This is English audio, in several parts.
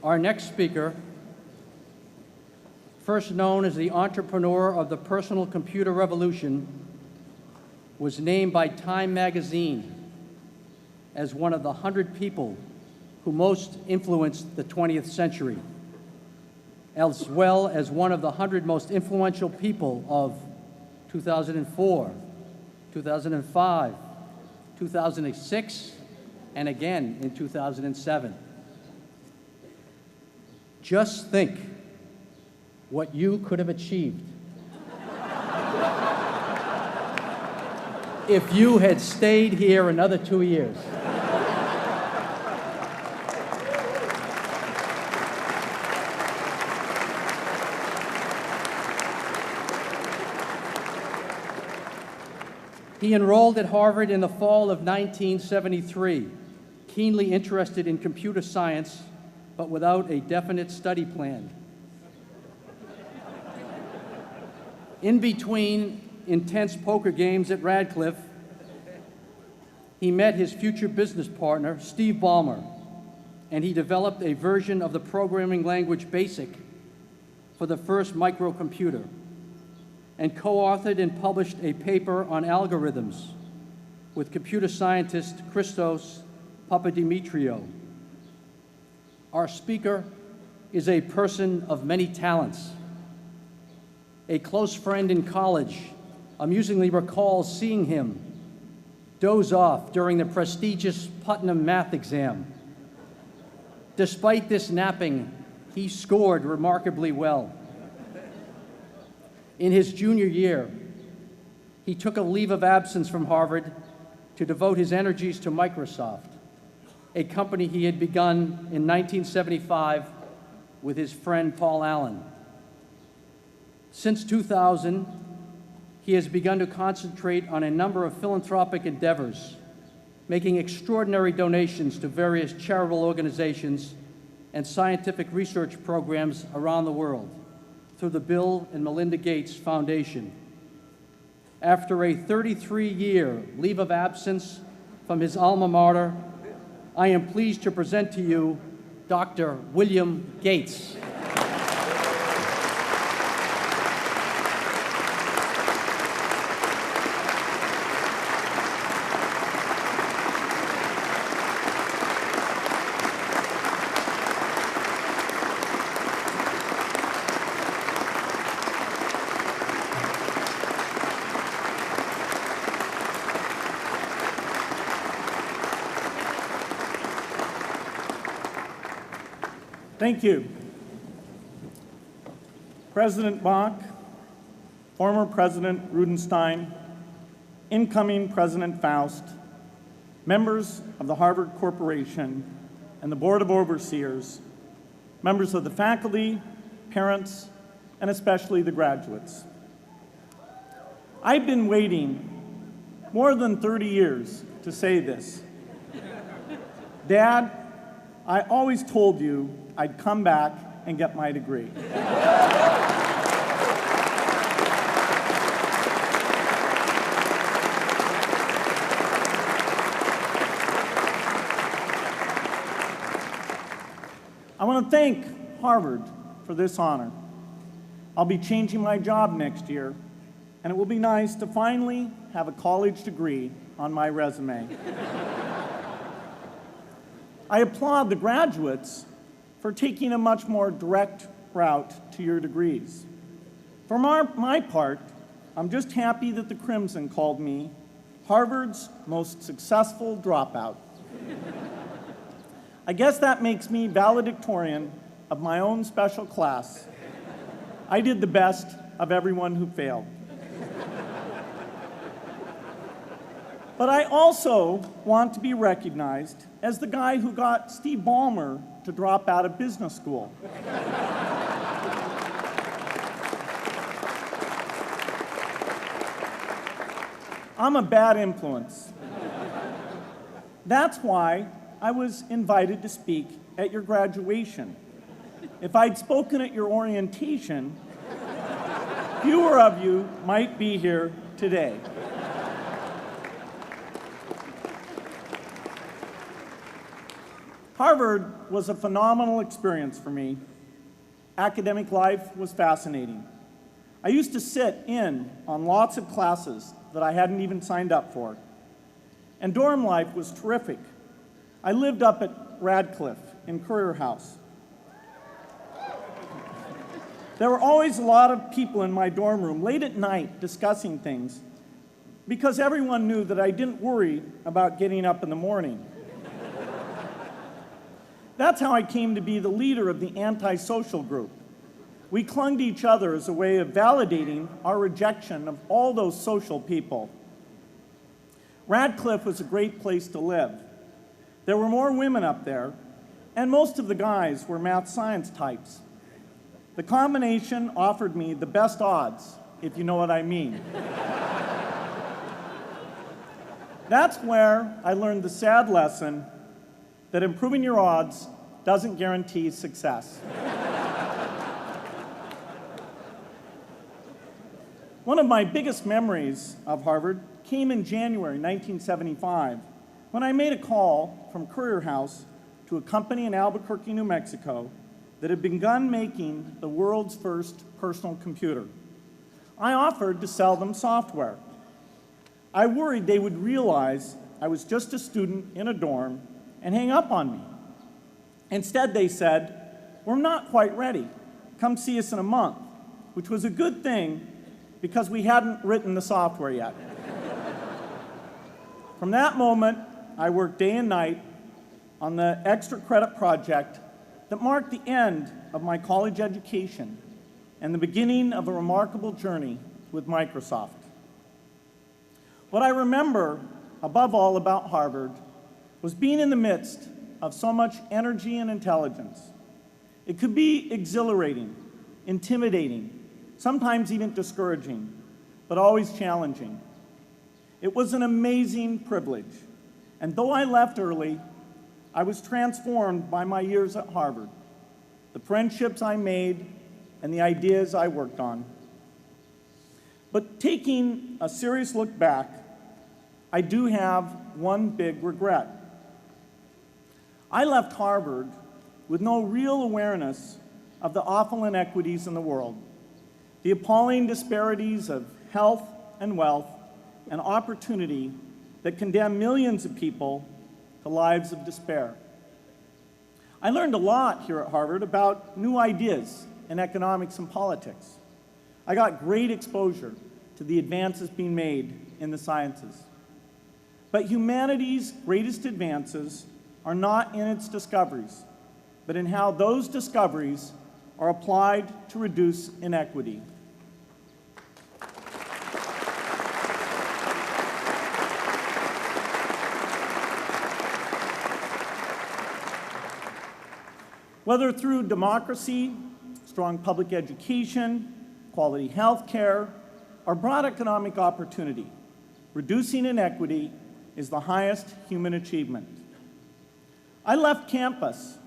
Our next speaker, first known as the entrepreneur of the personal computer revolution, was named by Time magazine as one of the 100 people who most influenced the 20th century, as well as one of the 100 most influential people of 2004, 2005, 2006, and again in 2007. Just think what you could have achieved if you had stayed here another 2 years. He enrolled at Harvard in the fall of 1973, keenly interested in computer science, but without a definite study plan. In between intense poker games at Radcliffe, he met his future business partner, Steve Ballmer, and he developed a version of the programming language BASIC for the first microcomputer, and co-authored and published a paper on algorithms with computer scientist Christos Papadimitriou. Our speaker is a person of many talents. A close friend in college amusingly recalls seeing him doze off during the prestigious Putnam math exam. Despite this napping, he scored remarkably well. In his junior year, he took a leave of absence from Harvard to devote his energies to Microsoft, a company he had begun in 1975 with his friend Paul Allen. Since 2000, he has begun to concentrate on a number of philanthropic endeavors, making extraordinary donations to various charitable organizations and scientific research programs around the world through the Bill and Melinda Gates Foundation. After a 33-year leave of absence from his alma mater, I am pleased to present to you Dr. William Gates. Thank you. President Bach, former President Rudenstein, incoming President Faust, members of the Harvard Corporation and the Board of Overseers, members of the faculty, parents, and especially the graduates. I've been waiting more than 30 years to say this. Dad, I always told you I'd come back and get my degree. I want to thank Harvard for this honor. I'll be changing my job next year, and it will be nice to finally have a college degree on my resume. I applaud the graduates for taking a much more direct route to your degrees. For my part, I'm just happy that the Crimson called me Harvard's most successful dropout. I guess that makes me valedictorian of my own special class. I did the best of everyone who failed. But I also want to be recognized as the guy who got Steve Ballmer to drop out of business school. I'm a bad influence. That's why I was invited to speak at your graduation. If I'd spoken at your orientation, fewer of you might be here today. Harvard was a phenomenal experience for me. Academic life was fascinating. I used to sit in on lots of classes that I hadn't even signed up for. And dorm life was terrific. I lived up at Radcliffe in Currier House. There were always a lot of people in my dorm room late at night discussing things because everyone knew that I didn't worry about getting up in the morning. That's how I came to be the leader of the antisocial group. We clung to each other as a way of validating our rejection of all those social people. Radcliffe was a great place to live. There were more women up there, and most of the guys were math science types. The combination offered me the best odds, if you know what I mean. That's where I learned the sad lesson that improving your odds doesn't guarantee success. One of my biggest memories of Harvard came in January 1975 when I made a call from Currier House to a company in Albuquerque, New Mexico that had begun making the world's first personal computer. I offered to sell them software. I worried they would realize I was just a student in a dorm and hang up on me. Instead, they said, "We're not quite ready. Come see us in a month," which was a good thing because we hadn't written the software yet. From that moment, I worked day and night on the extra credit project that marked the end of my college education and the beginning of a remarkable journey with Microsoft. What I remember above all about Harvard was being in the midst of so much energy and intelligence. It could be exhilarating, intimidating, sometimes even discouraging, but always challenging. It was an amazing privilege, and though I left early, I was transformed by my years at Harvard, the friendships I made, and the ideas I worked on. But taking a serious look back, I do have one big regret. I left Harvard with no real awareness of the awful inequities in the world, the appalling disparities of health and wealth and opportunity that condemn millions of people to lives of despair. I learned a lot here at Harvard about new ideas in economics and politics. I got great exposure to the advances being made in the sciences. But humanity's greatest advances are not in its discoveries, but in how those discoveries are applied to reduce inequity. Whether through democracy, strong public education, quality health care, or broad economic opportunity, reducing inequity is the highest human achievement. I left campus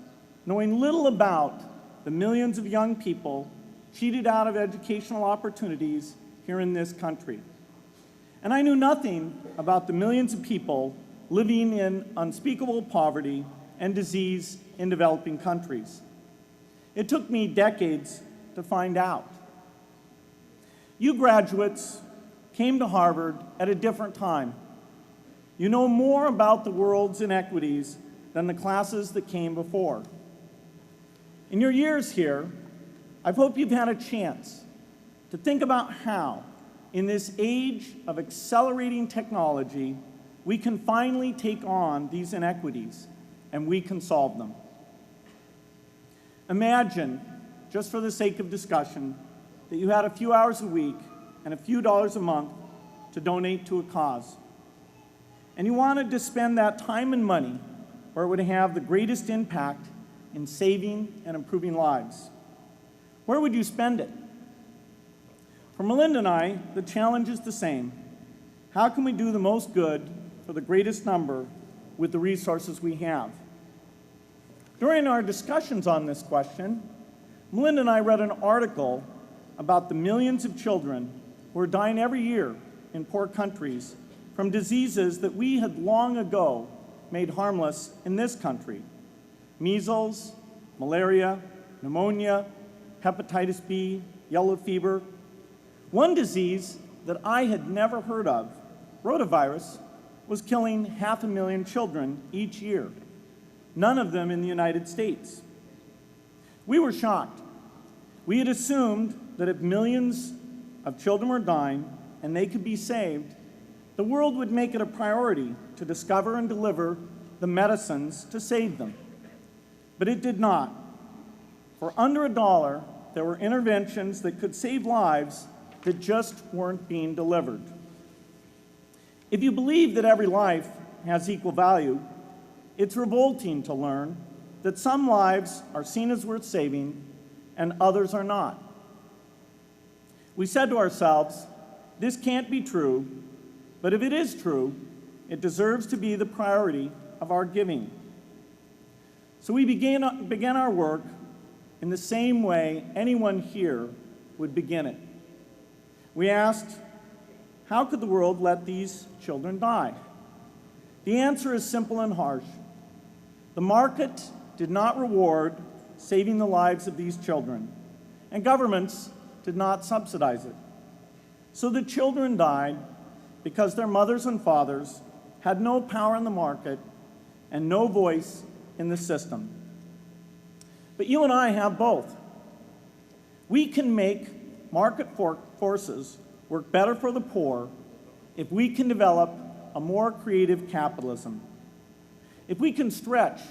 knowing little about the millions of young people cheated out of educational opportunities here in this country. And I knew nothing about the millions of people living in unspeakable poverty and disease in developing countries. It took me decades to find out. You graduates came to Harvard at a different time. You know more about the world's inequities than the classes that came before. In your years here, I hope you've had a chance to think about how, in this age of accelerating technology, we can finally take on these inequities and we can solve them. Imagine, just for the sake of discussion, that you had a few hours a week and a few dollars a month to donate to a cause. And you wanted to spend that time and money where it would have the greatest impact in saving and improving lives. Where would you spend it? For Melinda and I, the challenge is the same. How can we do the most good for the greatest number with the resources we have? During our discussions on this question, Melinda and I read an article about the millions of children who are dying every year in poor countries from diseases that we had long ago made harmless in this country. measles, malaria, pneumonia, hepatitis B, yellow fever. One disease that I had never heard of, rotavirus, was killing 500,000 children each year, none of them in the United States. We were shocked. We had assumed that if millions of children were dying and they could be saved, the world would make it a priority to discover and deliver the medicines to save them. But it did not. For under $1, there were interventions that could save lives that just weren't being delivered. If you believe that every life has equal value, it's revolting to learn that some lives are seen as worth saving and others are not. We said to ourselves, this can't be true, but if it is true, it deserves to be the priority of our giving. So we began our work in the same way anyone here would begin it. We asked, how could the world let these children die? The answer is simple and harsh. The market did not reward saving the lives of these children, and governments did not subsidize it. So the children died because their mothers and fathers had no power in the market and no voice in the system. But you and I have both. We can make market forces work better for the poor if we can develop a more creative capitalism. If we can stretch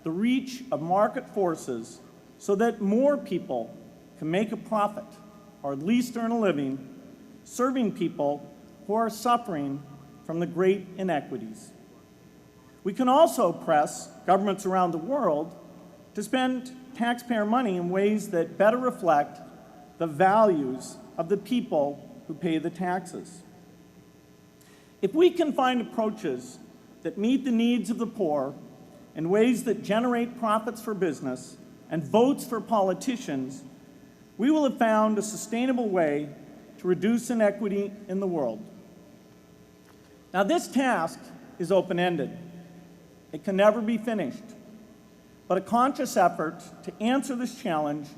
the reach of market forces so that more people can make a profit, or at least earn a living, serving people who are suffering from the great inequities. We can also press governments around the world to spend taxpayer money in ways that better reflect the values of the people who pay the taxes. If we can find approaches that meet the needs of the poor in ways that generate profits for business and votes for politicians, we will have found a sustainable way to reduce inequity in the world. Now, this task is open-ended. It can never be finished. But a conscious effort to answer this challenge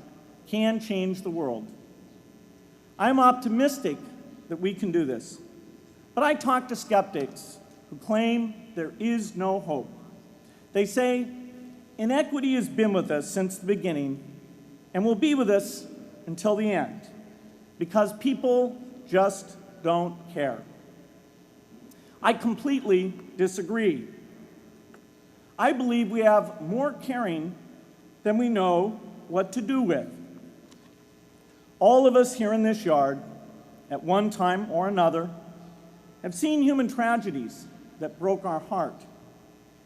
can change the world. I'm optimistic that we can do this. But I talk to skeptics who claim there is no hope. They say, inequity has been with us since the beginning and will be with us until the end, because people just don't care. I completely disagree. I believe we have more caring than we know what to do with. All of us here in this yard, at one time or another, have seen human tragedies that broke our heart,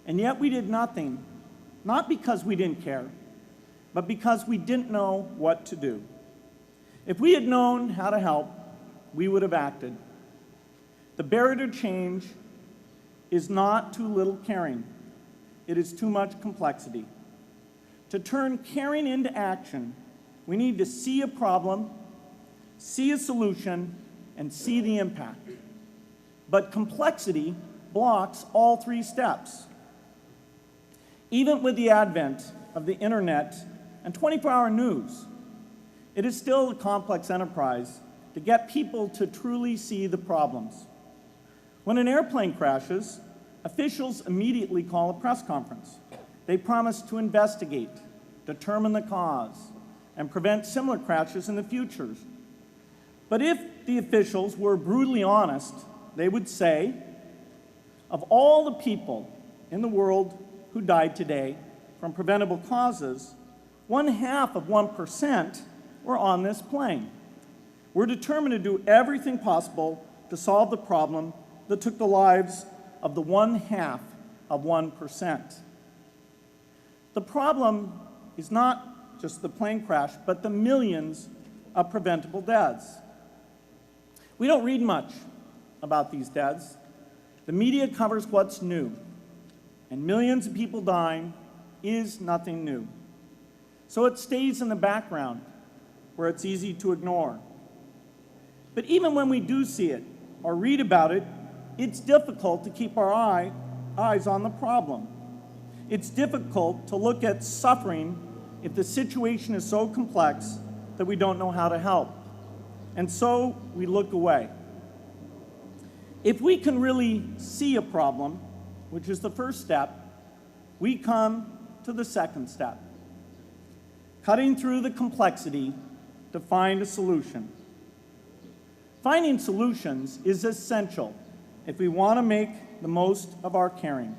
and yet we did nothing, not because we didn't care, but because we didn't know what to do. If we had known how to help, we would have acted. The barrier to change is not too little caring. It is too much complexity. To turn caring into action, we need to see a problem, see a solution, and see the impact. But complexity blocks all three steps. Even with the advent of the internet and 24-hour news, it is still a complex enterprise to get people to truly see the problems. When an airplane crashes, officials immediately call a press conference. They promise to investigate, determine the cause, and prevent similar crashes in the future. But if the officials were brutally honest, they would say, of all the people in the world who died today from preventable causes, 0.5% were on this plane. We're determined to do everything possible to solve the problem that took the lives of the 0.5%. The problem is not just the plane crash, but the millions of preventable deaths. We don't read much about these deaths. The media covers what's new, and millions of people dying is nothing new. So it stays in the background where it's easy to ignore. But even when we do see it or read about it, it's difficult to keep our eyes on the problem. it's difficult to look at suffering if the situation is so complex that we don't know how to help. And so we look away. If we can really see a problem, which is the first step, we come to the second step, cutting through the complexity to find a solution. Finding solutions is essential if we want to make the most of our caring.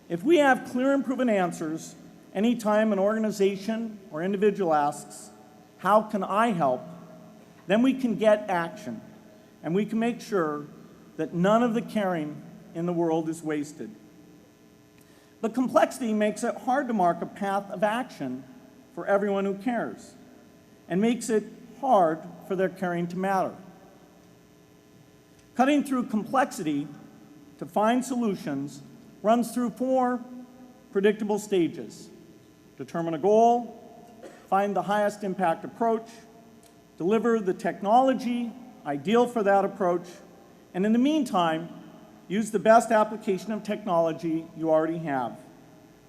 If we have clear and proven answers anytime an organization or individual asks, "How can I help?" then we can get action, and we can make sure that none of the caring in the world is wasted. But complexity makes it hard to mark a path of action for everyone who cares, and makes it hard for their caring to matter. Cutting through complexity to find solutions runs through 4 predictable stages: determine a goal, find the highest impact approach, deliver the technology ideal for that approach, and in the meantime, use the best application of technology you already have,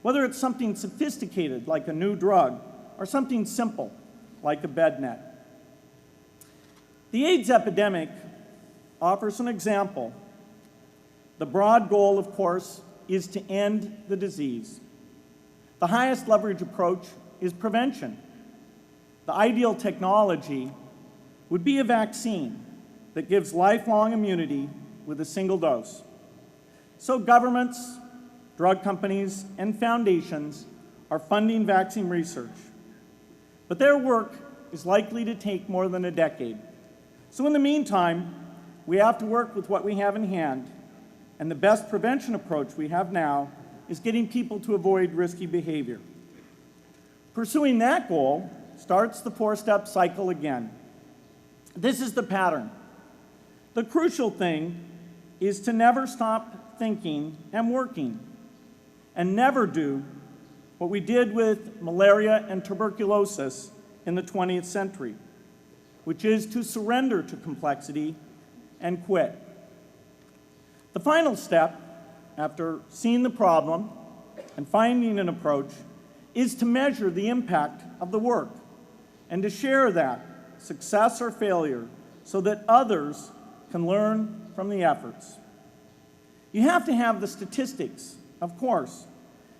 whether it's something sophisticated like a new drug or something simple like a bed net. The AIDS epidemic offers an example. The broad goal, of course, is to end the disease. The highest leverage approach is prevention. The ideal technology would be a vaccine that gives lifelong immunity with a single dose. So governments, drug companies, and foundations are funding vaccine research. But their work is likely to take more than a decade. So in the meantime, we have to work with what we have in hand, and the best prevention approach we have now is getting people to avoid risky behavior. Pursuing that goal starts the 4-step cycle again. This is the pattern. The crucial thing is to never stop thinking and working, and never do what we did with malaria and tuberculosis in the 20th century, which is to surrender to complexity and quit. The final step, after seeing the problem and finding an approach, is to measure the impact of the work and to share that, success or failure, so that others can learn from the efforts. You have to have the statistics, of course.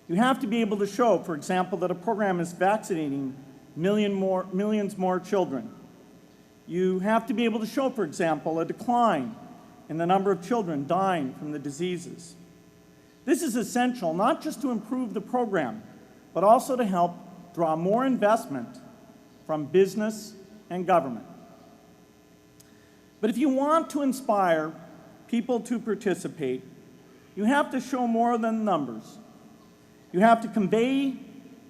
You have to be able to show, for example, that a program is vaccinating millions more children. You have to be able to show, for example, a decline in the number of children dying from the diseases. This is essential not just to improve the program, but also to help draw more investment from business and government. But if you want to inspire people to participate, you have to show more than numbers. You have to convey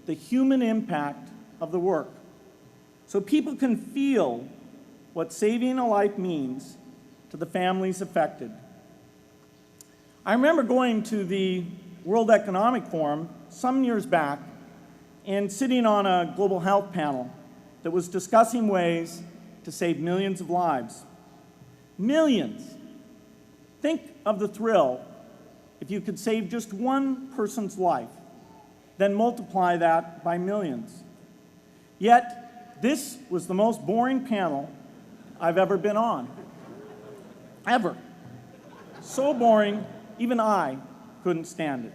the human impact of the work so people can feel what saving a life means to the families affected. I remember going to the World Economic Forum some years back and sitting on a global health panel that was discussing ways to save millions of lives. Millions! Think of the thrill if you could save just one person's life, then multiply that by millions. Yet, this was the most boring panel I've ever been on. Ever. So boring, even I couldn't stand it.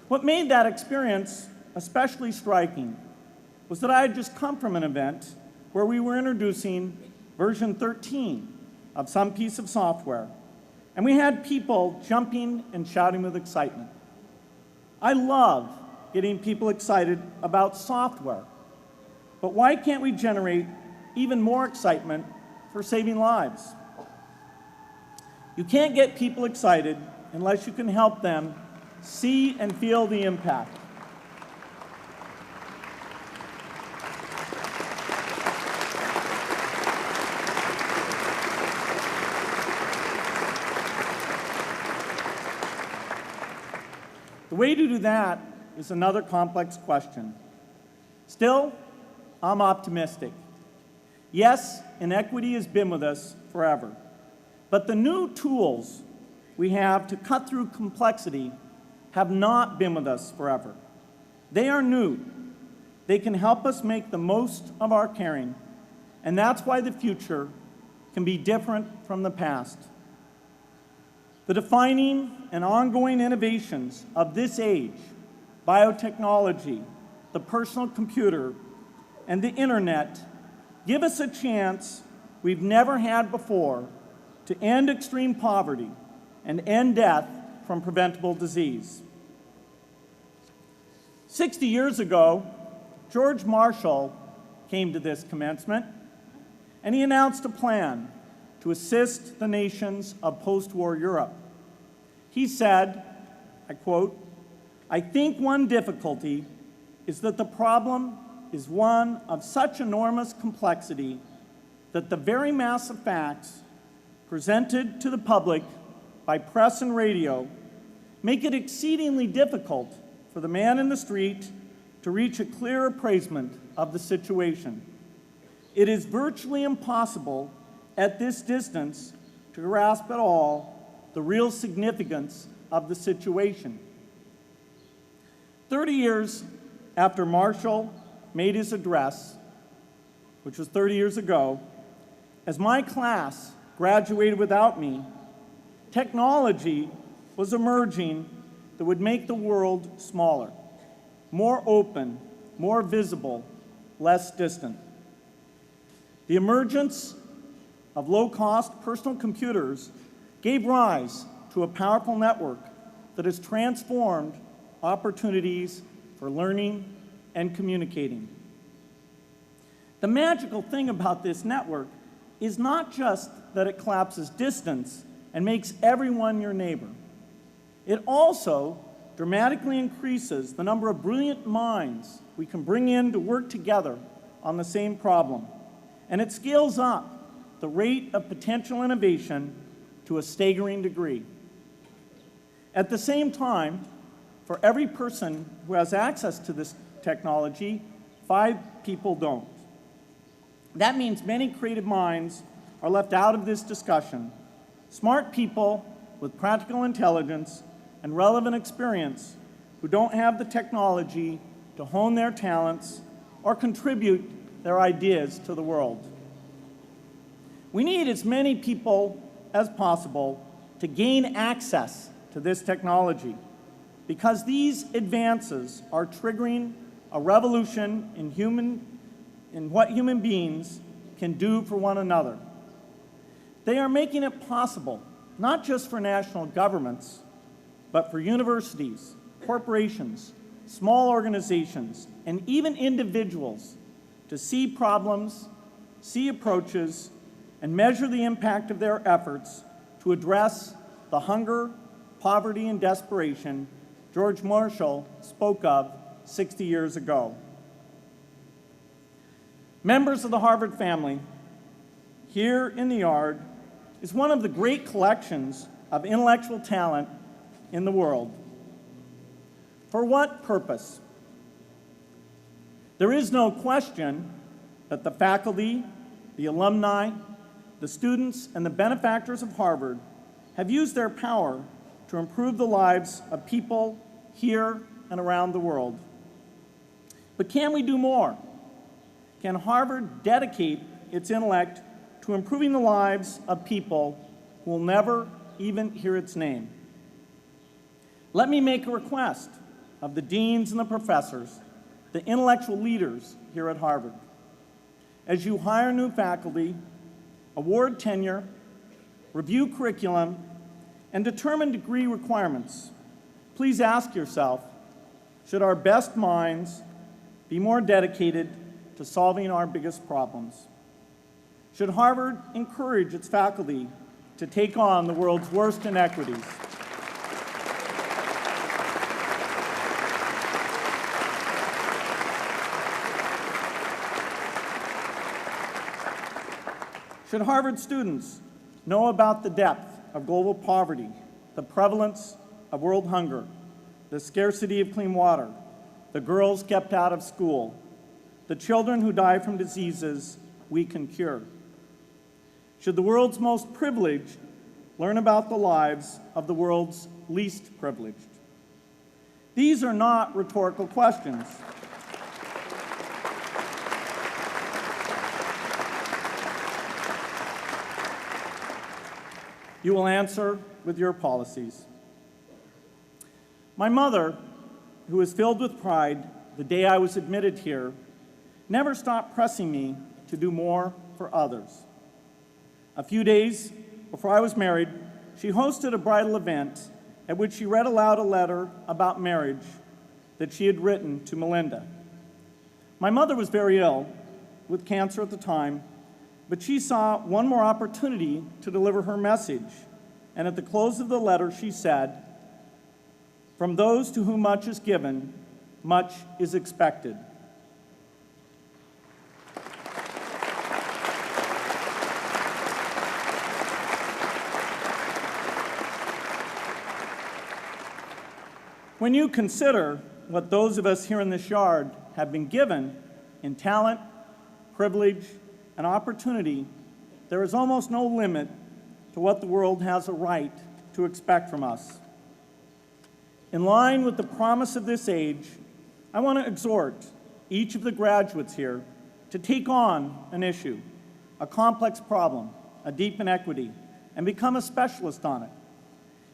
What made that experience especially striking was that I had just come from an event where we were introducing version 13 of some piece of software, and we had people jumping and shouting with excitement. I love getting people excited about software, but why can't we generate even more excitement for saving lives? You can't get people excited unless you can help them see and feel the impact. The way to do that is another complex question. Still, I'm optimistic. Yes, inequity has been with us forever, but the new tools we have to cut through complexity have not been with us forever. They are new. They can help us make the most of our caring, and that's why the future can be different from the past. The defining and ongoing innovations of this age, biotechnology, the personal computer, and the internet, give us a chance we've never had before to end extreme poverty and end death from preventable disease. 60 years ago, George Marshall came to this commencement, and he announced a plan to assist the nations of post-war Europe. He said, I quote, "I think one difficulty is that the problem is one of such enormous complexity that the very mass of facts presented to the public by press and radio make it exceedingly difficult for the man in the street to reach a clear appraisement of the situation. It is virtually impossible at this distance to grasp at all the real significance of the situation." 30 years after Marshall made his address, which was 30 years ago, as my class graduated without me, technology was emerging that would make the world smaller, more open, more visible, less distant. The emergence of low-cost personal computers gave rise to a powerful network that has transformed opportunities for learning and communicating. The magical thing about this network is not just that it collapses distance and makes everyone your neighbor. It also dramatically increases the number of brilliant minds we can bring in to work together on the same problem. And it scales up the rate of potential innovation to a staggering degree. At the same time, for every person who has access to this technology, 5 people don't. That means many creative minds are left out of this discussion. Smart people with practical intelligence and relevant experience who don't have the technology to hone their talents or contribute their ideas to the world. We need as many people as possible to gain access to this technology because these advances are triggering a revolution in what human beings can do for one another. They are making it possible, not just for national governments, but for universities, corporations, small organizations, and even individuals to see problems, see approaches, and measure the impact of their efforts to address the hunger, poverty, and desperation George Marshall spoke of 60 years ago. Members of the Harvard family, here in the yard is one of the great collections of intellectual talent in the world. For what purpose? There is no question that the faculty, the alumni, the students, and the benefactors of Harvard have used their power to improve the lives of people here and around the world. But can we do more? Can Harvard dedicate its intellect to improving the lives of people who will never even hear its name? Let me make a request of the deans and the professors, the intellectual leaders here at Harvard. As you hire new faculty, award tenure, review curriculum, and determine degree requirements, please ask yourself, should our best minds be more dedicated to solving our biggest problems? Should Harvard encourage its faculty to take on the world's worst inequities? Should Harvard students know about the depth of global poverty, the prevalence of world hunger, the scarcity of clean water, the girls kept out of school, the children who die from diseases we can cure? Should the world's most privileged learn about the lives of the world's least privileged? These are not rhetorical questions. You will answer with your policies. My mother, who was filled with pride the day I was admitted here, never stopped pressing me to do more for others. A few days before I was married, she hosted a bridal event at which she read aloud a letter about marriage that she had written to Melinda. My mother was very ill, with cancer at the time, but she saw one more opportunity to deliver her message, and at the close of the letter she said, "From those to whom much is given, much is expected." When you consider what those of us here in this yard have been given in talent, privilege, and opportunity, there is almost no limit to what the world has a right to expect from us. In line with the promise of this age, I want to exhort each of the graduates here to take on an issue, a complex problem, a deep inequity, and become a specialist on it.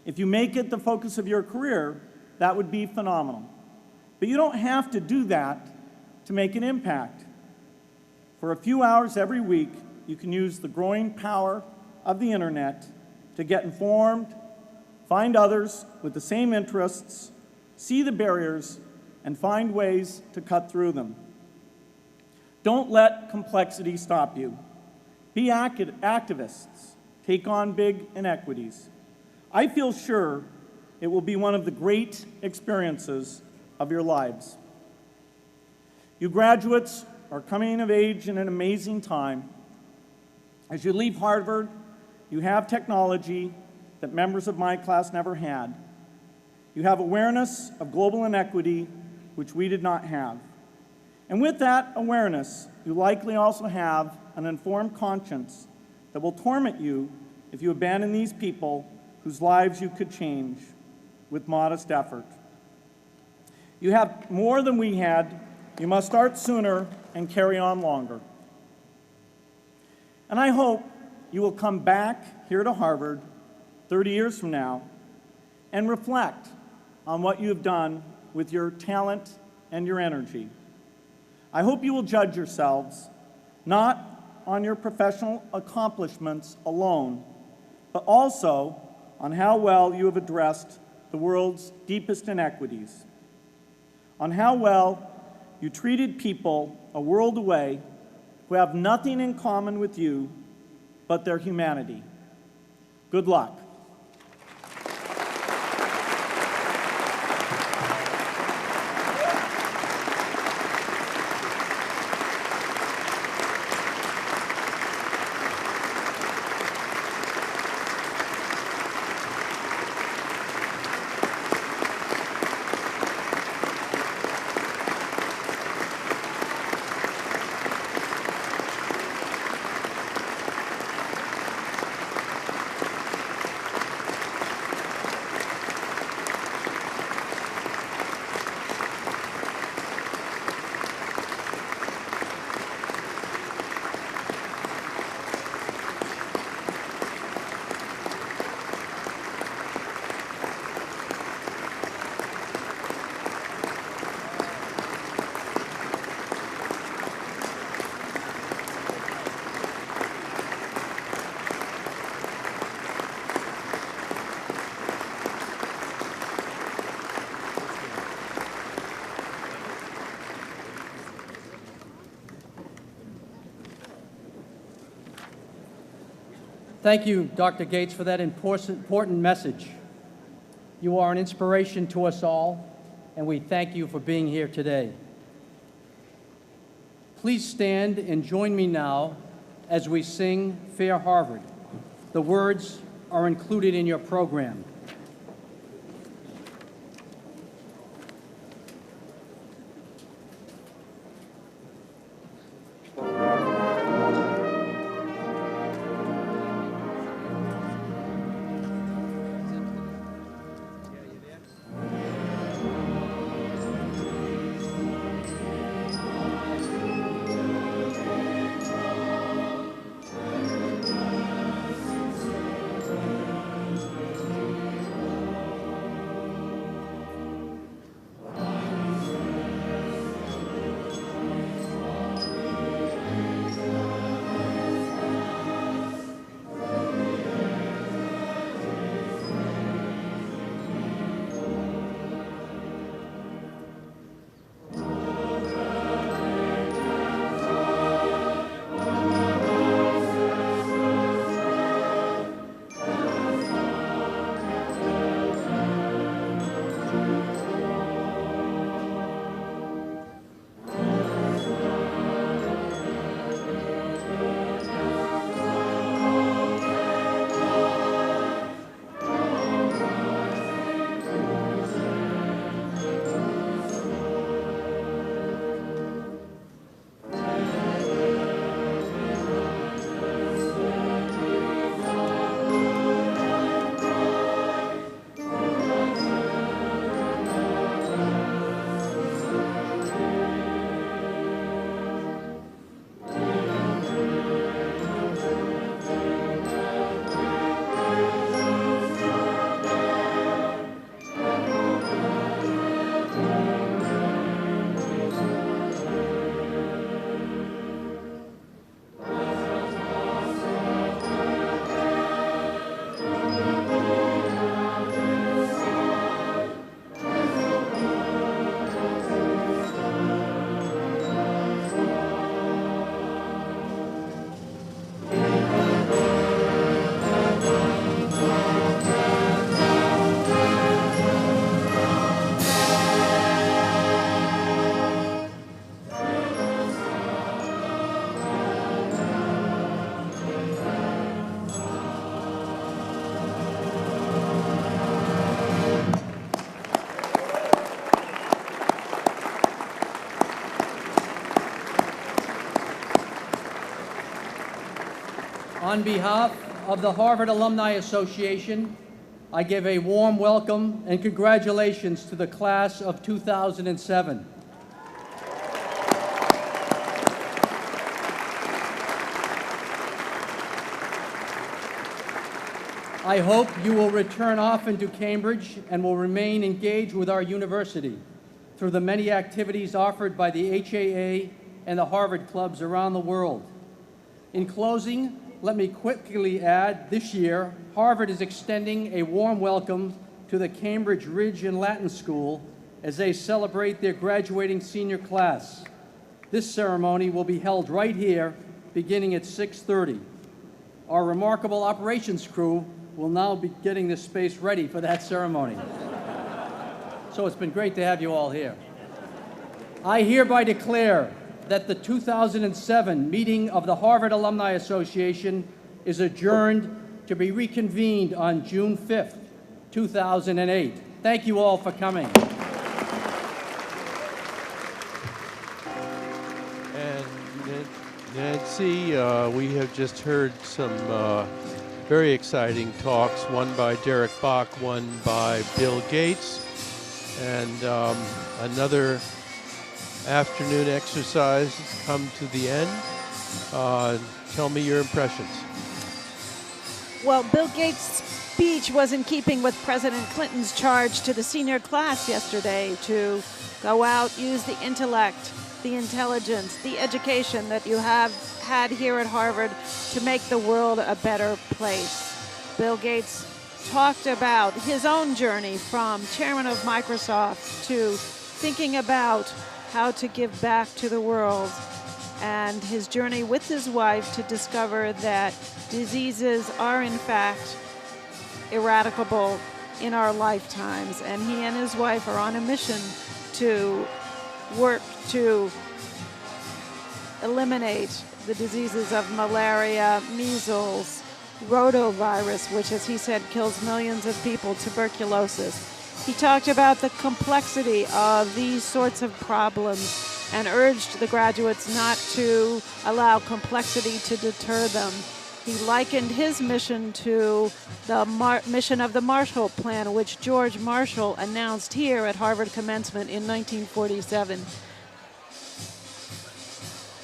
If you make it the focus of your career, that would be phenomenal. But you don't have to do that to make an impact. For a few hours every week, you can use the growing power of the internet to get informed, find others with the same interests, see the barriers, and find ways to cut through them. Don't let complexity stop you. Be activists. Take on big inequities. I feel sure it will be one of the great experiences of your lives. You graduates are coming of age in an amazing time. As you leave Harvard, you have technology that members of my class never had. You have awareness of global inequity, which we did not have. And with that awareness, you likely also have an informed conscience that will torment you if you abandon these people whose lives you could change with modest effort. You have more than we had. You must start sooner and carry on longer. And I hope you will come back here to Harvard 30 years from now and reflect on what you have done with your talent and your energy. I hope you will judge yourselves not on your professional accomplishments alone, but also on how well you have addressed the world's deepest inequities, on how well you treated people a world away who have nothing in common with you but their humanity. Good luck. Thank you, Dr. Gates, for that important message. You are an inspiration to us all, and we thank you for being here today. Please stand and join me now as we sing Fair Harvard. The words are included in your program. On behalf of the Harvard Alumni Association, I give a warm welcome and congratulations to the class of 2007. I hope you will return often to Cambridge and will remain engaged with our university through the many activities offered by the HAA and the Harvard clubs around the world. In closing, let me quickly add, this year, Harvard is extending a warm welcome to the Cambridge Ridge and Latin School as they celebrate their graduating senior class. This ceremony will be held right here, beginning at 6:30. Our remarkable operations crew will now be getting this space ready for that ceremony. So it's been great to have you all here. I hereby declare that the 2007 meeting of the Harvard Alumni Association is adjourned to be reconvened on June 5th, 2008. Thank you all for coming. And Nancy, we have just heard some very exciting talks, one by Derek Bach, one by Bill Gates, and another afternoon exercise has come to the end. Tell me your impressions. Well, Bill Gates' speech was in keeping with President Clinton's charge to the senior class yesterday to go out, use the intellect, the intelligence, the education that you have had here at Harvard to make the world a better place. Bill Gates talked about his own journey from chairman of Microsoft to thinking about how to give back to the world, and his journey with his wife to discover that diseases are in fact eradicable in our lifetimes. And he and his wife are on a mission to work to eliminate the diseases of malaria, measles, rotavirus, which, as he said, kills millions of people, tuberculosis. He talked about the complexity of these sorts of problems and urged the graduates not to allow complexity to deter them. He likened his mission to the mission of the Marshall Plan, which George Marshall announced here at Harvard Commencement in 1947.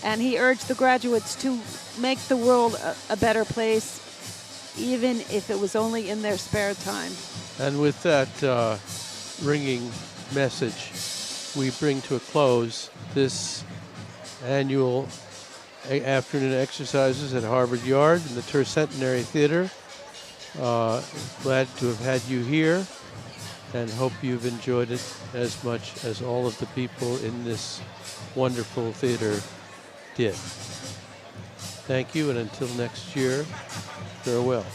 And he urged the graduates to make the world a better place, even if it was only in their spare time. And with that ringing message, we bring to a close this annual afternoon exercises at Harvard Yard in the Tecentenary Theater. Glad to have had you here and hope you've enjoyed it as much as all of the people in this wonderful theater did. Thank you, and until next year, farewell.